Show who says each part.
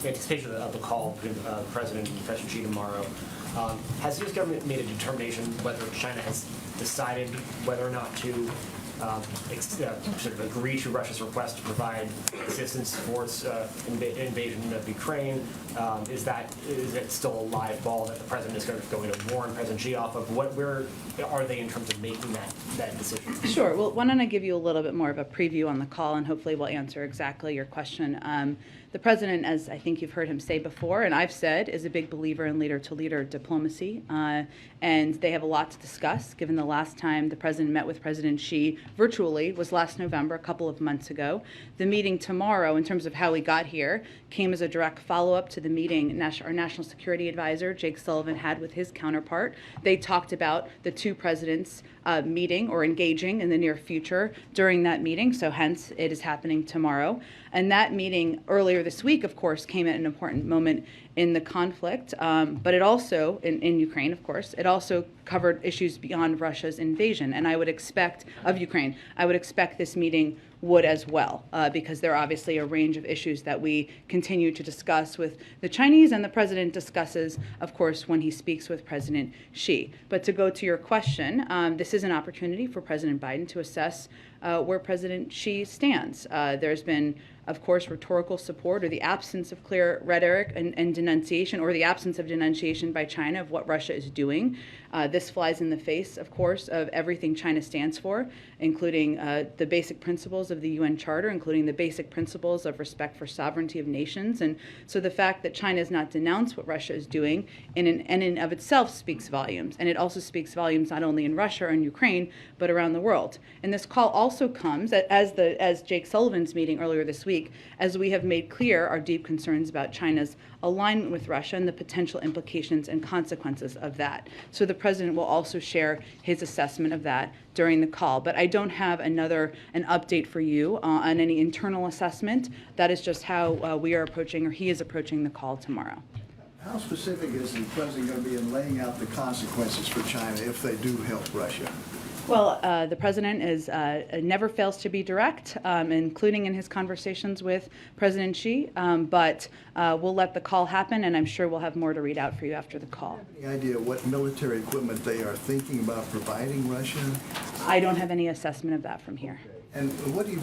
Speaker 1: anticipation of the call between the President and President Xi tomorrow, has the U.S. government made a determination whether China has decided whether or not to sort of agree to Russia's request to provide assistance for its invasion of Ukraine? Is it still a live ball that the president is going to warn President Xi off of? Where are they in terms of making that decision?
Speaker 2: Sure. Well, why don't I give you a little bit more of a preview on the call, and hopefully we'll answer exactly your question. The president, as I think you've heard him say before, and I've said, is a big believer in leader-to-leader diplomacy, and they have a lot to discuss, given the last time the president met with President Xi virtually was last November, a couple of months ago. The meeting tomorrow, in terms of how we got here, came as a direct follow-up to the meeting our National Security Advisor, Jake Sullivan, had with his counterpart. They talked about the two presidents meeting or engaging in the near future during that meeting, so hence it is happening tomorrow. And that meeting earlier this week, of course, came at an important moment in the conflict, but it also, in Ukraine, of course, it also covered issues beyond Russia's invasion, and I would expect, of Ukraine, I would expect this meeting would as well, because there are obviously a range of issues that we continue to discuss with the Chinese, and the president discusses, of course, when he speaks with President Xi. But to go to your question, this is an opportunity for President Biden to assess where President Xi stands. There's been, of course, rhetorical support or the absence of clear rhetoric and denunciation, or the absence of denunciation by China of what Russia is doing. This flies in the face, of course, of everything China stands for, including the basic principles of the UN Charter, including the basic principles of respect for sovereignty of nations. And so the fact that China has not denounced what Russia is doing in and of itself speaks volumes. And it also speaks volumes not only in Russia or in Ukraine, but around the world. And this call also comes, as Jake Sullivan's meeting earlier this week, as we have made clear our deep concerns about China's alignment with Russia and the potential implications and consequences of that. So the president will also share his assessment of that during the call. But I don't have an update for you on any internal assessment. That is just how we are approaching, or he is approaching, the call tomorrow.
Speaker 3: How specific is the president going to be in laying out the consequences for China if they do help Russia?
Speaker 2: Well, the president never fails to be direct, including in his conversations with President Xi, but we'll let the call happen, and I'm sure we'll have more to read out for you after the call.
Speaker 3: Any idea what military equipment they are thinking about providing Russia?
Speaker 2: I don't have any assessment of that from here.
Speaker 3: And what do you